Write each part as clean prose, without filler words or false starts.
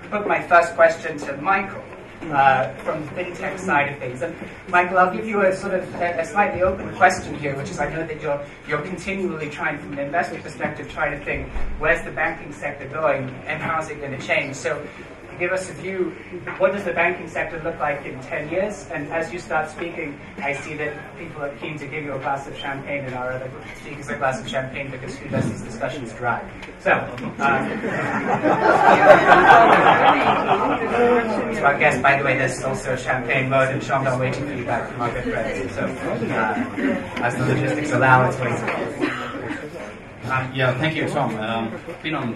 put my first question to Michael from the fintech side of things. And Michael, I'll give you a sort of a slightly open question here, which is I know that you're continually trying, from an investor perspective, trying to think where's the banking sector going and how is it going to change. So give us a view, what does the banking sector look like in 10 years? And as you start speaking, I see that people are keen to give you a glass of champagne and our other speakers a glass of champagne, because who does these discussions dry? So, so I guess, by the way, there's also a champagne mode, and Sean, I'm waiting for you back from our good friends. So, as the logistics allow, it's waiting. Yeah, thank you, Tom. I've been on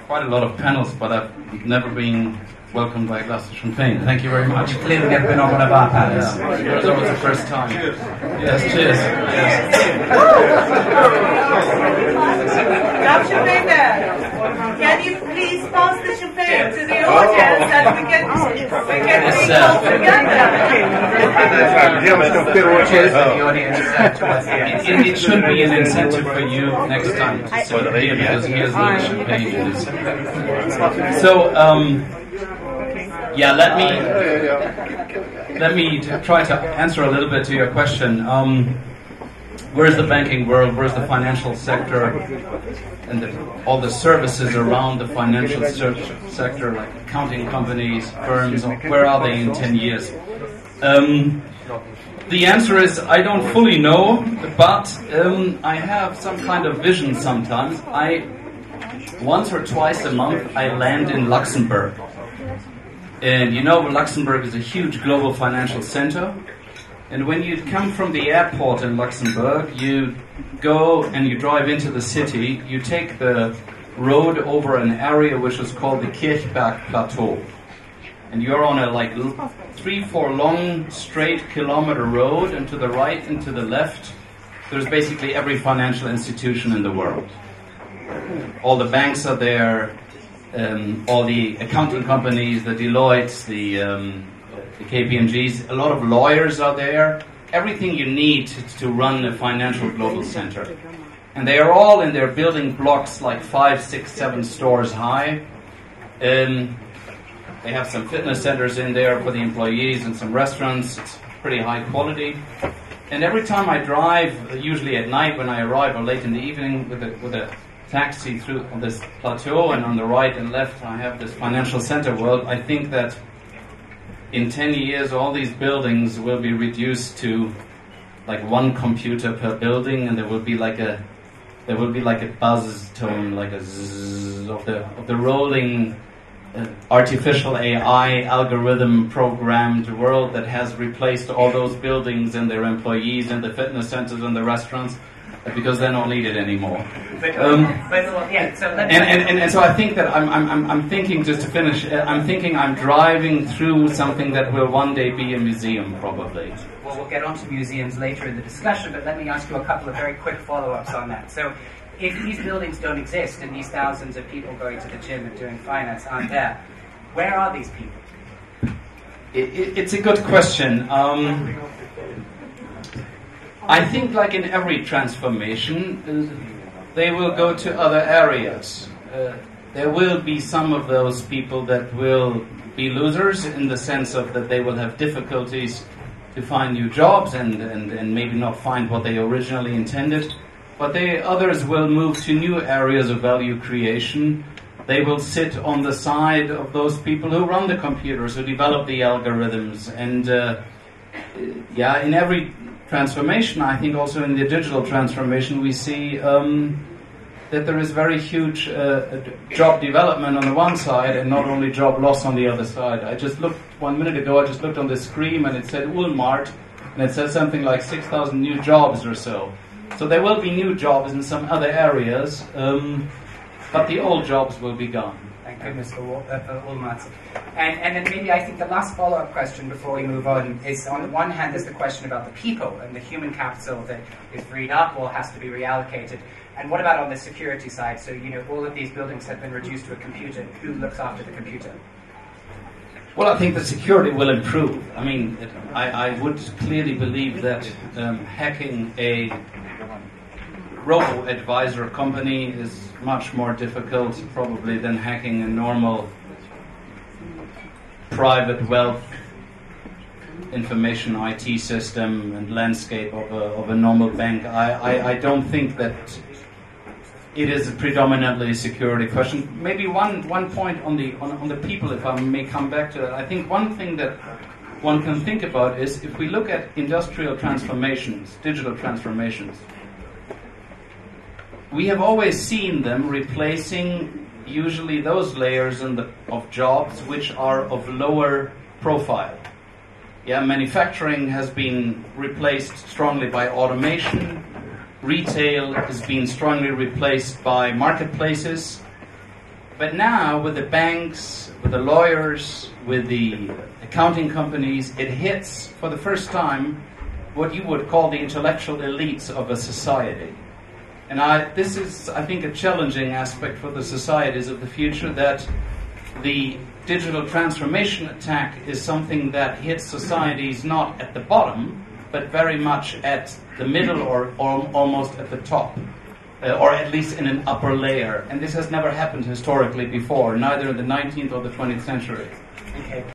quite a lot of panels, but I've never been welcomed by a glass of champagne. Thank you very much. You've clearly never been on one of our panels. Yours was the first time. Yes, cheers. Yes. Champagne there. Can you please pass the champagne to the audience that we can be all together? It should be an incentive for you next time to sit here, because here's the champagne. So, yeah, let me try to answer a little bit to your question. Where's the banking world? Where's the financial sector? And all the services around the financial sector, like accounting companies, firms, where are they in 10 years? The answer is I don't fully know, but I have some kind of vision sometimes. Once or twice a month I land in Luxembourg. And you know, Luxembourg is a huge global financial center. And when you come from the airport in Luxembourg, you go and you drive into the city, you take the road over an area which is called the Kirchberg Plateau. And you're on a 3-4 long straight kilometer road, and to the right and to the left there's basically every financial institution in the world. All the banks are there, all the accounting companies, the Deloittes, the KPMGs, a lot of lawyers are there, everything you need to run a financial global center. And they are all in their building blocks, like 5, 6, 7 stores high. They have some fitness centers in there for the employees and some restaurants. It's pretty high quality. And every time I drive, usually at night when I arrive or late in the evening with a taxi through on this plateau, and on the right and left I have this financial center world, I think that in 10 years all these buildings will be reduced to like one computer per building, and there will be like a buzz tone, like a zzz of the rolling artificial AI algorithm programmed world that has replaced all those buildings and their employees and the fitness centers and the restaurants, because they're not needed anymore. And so I think that I'm thinking, just to finish, I'm thinking I'm driving through something that will one day be a museum, probably. Well, we'll get onto museums later in the discussion, but let me ask you a couple of very quick follow-ups on that. So, if these buildings don't exist and these thousands of people going to the gym and doing finance aren't there, where are these people? It's a good question. I think, like in every transformation, they will go to other areas. There will be some of those people that will be losers, in the sense of that they will have difficulties to find new jobs and maybe not find what they originally intended. But others will move to new areas of value creation. They will sit on the side of those people who run the computers, who develop the algorithms. And in every transformation, I think also in the digital transformation, we see that there is very huge job development on the one side and not only job loss on the other side. I just looked 1 minute ago, I just looked on the screen and it said Walmart, and it said something like 6,000 new jobs or so. So there will be new jobs in some other areas, but the old jobs will be gone. Thank goodness for Walmart. And then maybe I think the last follow-up question before we move on is, on the one hand, there's the question about the people and the human capital that is freed up or has to be reallocated. And what about on the security side? So, all of these buildings have been reduced to a computer. Who looks after the computer? Well, I think the security will improve. I mean, I would clearly believe that hacking a robo-advisor company is much more difficult probably than hacking a normal private wealth information IT system and landscape of a normal bank. I don't think that it is a predominantly security question. Maybe one point on the people, if I may come back to that. I think one thing that one can think about is if we look at industrial transformations, digital transformations, we have always seen them replacing usually those layers of jobs which are of lower profile. Yeah, manufacturing has been replaced strongly by automation. Retail has been strongly replaced by marketplaces. But now, with the banks, with the lawyers, with the accounting companies, it hits for the first time what you would call the intellectual elites of a society. And this is, I think, a challenging aspect for the societies of the future, that the digital transformation attack is something that hits societies not at the bottom, but very much at the middle or almost at the top, or at least in an upper layer. And this has never happened historically before, neither in the 19th or the 20th century. Okay.